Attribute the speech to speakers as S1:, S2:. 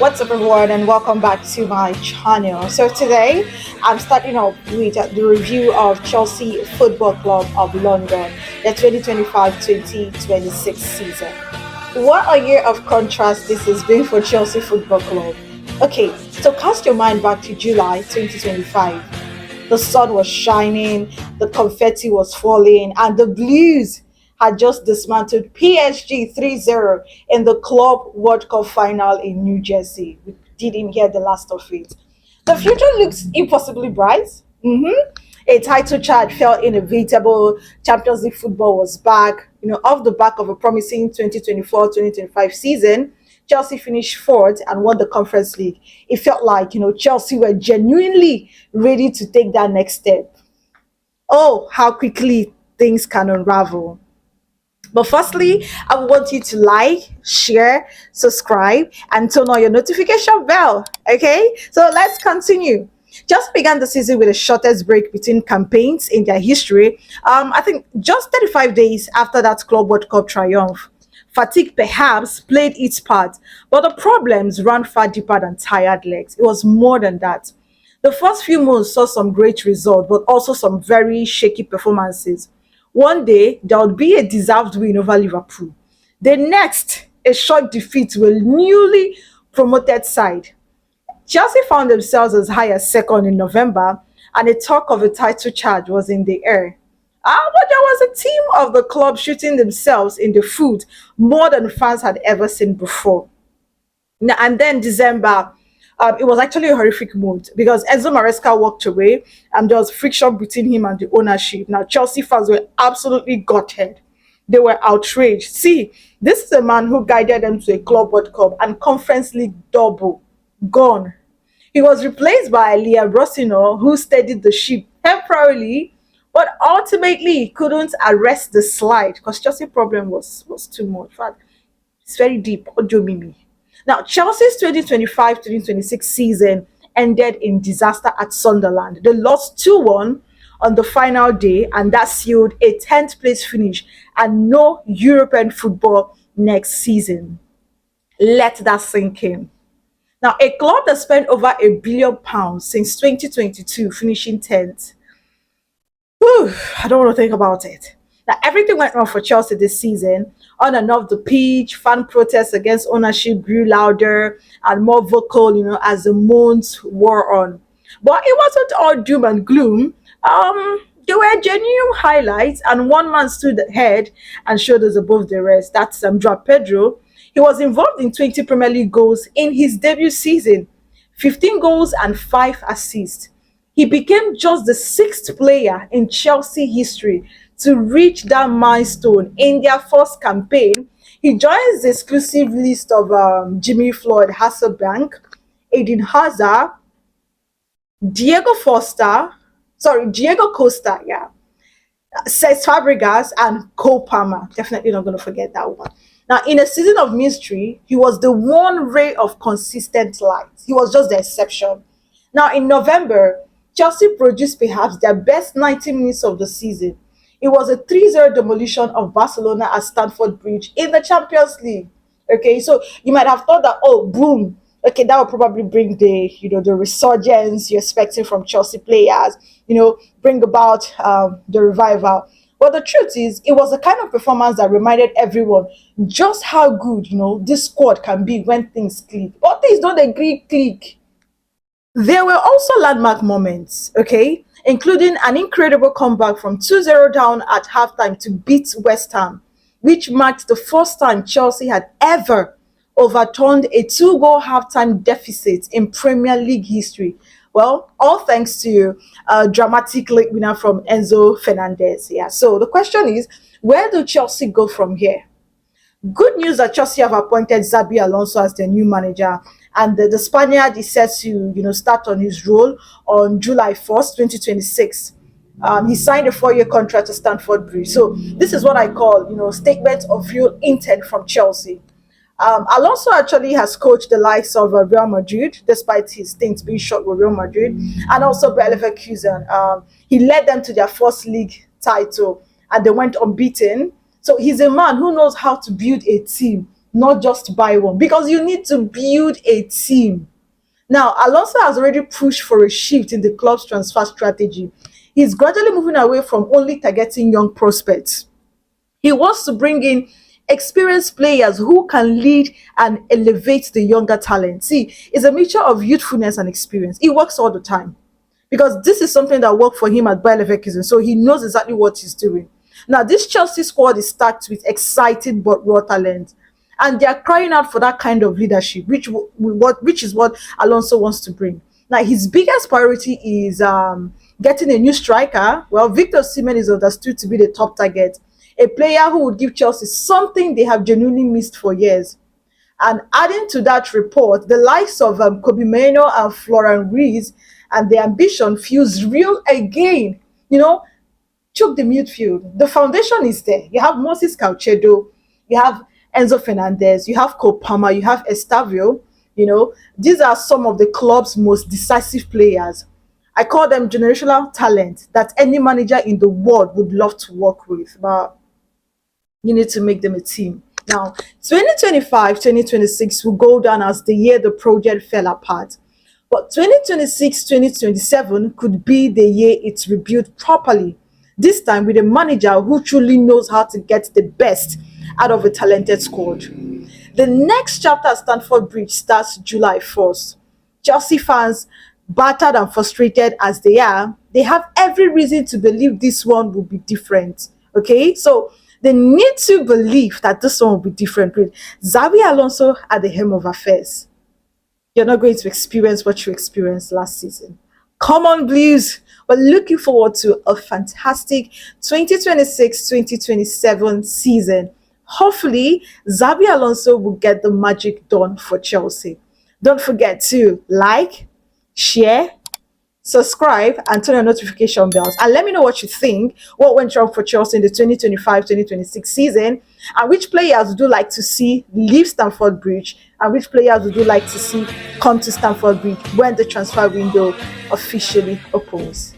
S1: What's up, everyone, and welcome back to my channel. So today, I'm starting off with the review of Chelsea Football Club of London, the 2025-2026 season. What a year of contrast this has been for Chelsea Football Club. Okay, so cast your mind back to July 2025. The sun was shining, the confetti was falling, and the Blues had just dismantled PSG 3-0 in the Club World Cup final in New Jersey. We didn't hear the last of it. The future looks impossibly bright. A title charge felt inevitable. Champions League football was back. Off the back of a promising 2024-2025 season, Chelsea finished fourth and won the Conference League. It felt like, Chelsea were genuinely ready to take that next step. Oh, how quickly things can unravel. But firstly, I want you to like, share, subscribe, and turn on your notification bell. Okay, so let's continue. Just began the season with the shortest break between campaigns in their history. I think just 35 days after that Club World Cup triumph. Fatigue perhaps played its part, but the problems ran far deeper than tired legs. It was more than that. The first few months saw some great results, but also some very shaky performances. One day, there would be a deserved win over Liverpool. The next, a short defeat to a newly promoted side. Chelsea found themselves as high as second in November, and the talk of a title charge was in the air. But there was a team of the club shooting themselves in the foot more than fans had ever seen before. And then December, it was actually a horrific mood because Enzo Maresca walked away and there was friction between him and the ownership. Now, Chelsea fans were absolutely gutted. They were outraged. See, this is a man who guided them to a Club World Cup and Conference League double. Gone. He was replaced by Liam Rossino, who steadied the ship temporarily, but ultimately couldn't arrest the slide because Chelsea's problem was too much. In fact, it's very deep. Ojo Mimi. Now, Chelsea's 2025-2026 season ended in disaster at Sunderland. They lost 2-1 on the final day, and that sealed a 10th place finish and no European football next season. Let that sink in. Now, a club that spent over £1 billion since 2022, finishing 10th. Whew, I don't want to think about it. Now, everything went wrong for Chelsea this season. On and off the pitch, fan protests against ownership grew louder and more vocal, as the months wore on. But it wasn't all doom and gloom. There were genuine highlights, and one man stood ahead and shoulders above the rest. That's João Pedro. He was involved in 20 Premier League goals in his debut season, 15 goals and 5 assists. He became just the 6th player in Chelsea history to reach that milestone in their first campaign. He joins the exclusive list of Jimmy Floyd Hasselbank, Eden Hazard, Diego Costa, Cesc Fabregas, and Cole Palmer. Definitely not going to forget that one. Now, in a season of mystery, he was the one ray of consistent light. He was just the exception. Now, in November, Chelsea produced perhaps their best 90 minutes of the season. It was a 3-0 demolition of Barcelona at Stamford Bridge in the Champions League. Okay, so you might have thought that, oh, boom, okay, that will probably bring the resurgence you're expecting from Chelsea players, bring about the revival. But the truth is, it was the kind of performance that reminded everyone just how good, this squad can be when things click. But things don't agree click. There were also landmark moments, okay, including an incredible comeback from 2-0 down at halftime to beat West Ham, which marked the first time Chelsea had ever overturned a 2-goal halftime deficit in Premier League history. Well, all thanks to a dramatic late winner from Enzo Fernandez. Yeah. So the question is, where do Chelsea go from here? Good news that Chelsea have appointed Xabi Alonso as their new manager, and the Spaniard is set to start on his role on July 1st, 2026. He signed a 4-year contract to Stamford Bridge. So this is what I call statement of real intent from Chelsea. Alonso actually has coached the likes of Real Madrid, despite his stint being short with Real Madrid, and also Bayer Leverkusen. He led them to their first league title, and they went unbeaten. So he's a man who knows how to build a team not just buy one, because you need to build a team. Now, Alonso has already pushed for a shift in the club's transfer strategy. He's gradually moving away from only targeting young prospects. He wants to bring in experienced players who can lead and elevate the younger talent. See, it's a mixture of youthfulness and experience. It works all the time because this is something that worked for him at Bayer Leverkusen, so he knows exactly what he's doing. Now, this Chelsea squad is stacked with exciting but raw talent, and they are crying out for that kind of leadership, which is what Alonso wants to bring. Now, his biggest priority is getting a new striker. Well, Victor Osimhen is understood to be the top target, a player who would give Chelsea something they have genuinely missed for years. And adding to that report, the likes of Kobbie Mainoo and Florian Wirtz, and the ambition feels real again. You know, took the midfield. The foundation is there. You have Moses Caicedo, you have Enzo Fernandez, you have Cole Palmer, you have Estavio. You know, these are some of the club's most decisive players. I call them generational talent that any manager in the world would love to work with, but you need to make them a team. Now, 2025, 2026 will go down as the year the project fell apart. But 2026, 2027 could be the year it's rebuilt properly. This time with a manager who truly knows how to get the best out of a talented squad. The next chapter at Stamford Bridge starts July 1st. Chelsea fans, battered and frustrated as they are, they have every reason to believe this one will be different. Okay, so they need to believe that this one will be different with Xabi Alonso at the helm of affairs. You're not going to experience what you experienced last season. Come on, Blues. We're looking forward to a fantastic 2026-2027 season. Hopefully, Xabi Alonso will get the magic done for Chelsea. Don't forget to like, share, subscribe, and turn on notification bells. And let me know what you think. What went wrong for Chelsea in the 2025-2026 season? And which players would you like to see leave Stamford Bridge? And which players would you like to see come to Stamford Bridge when the transfer window officially opens?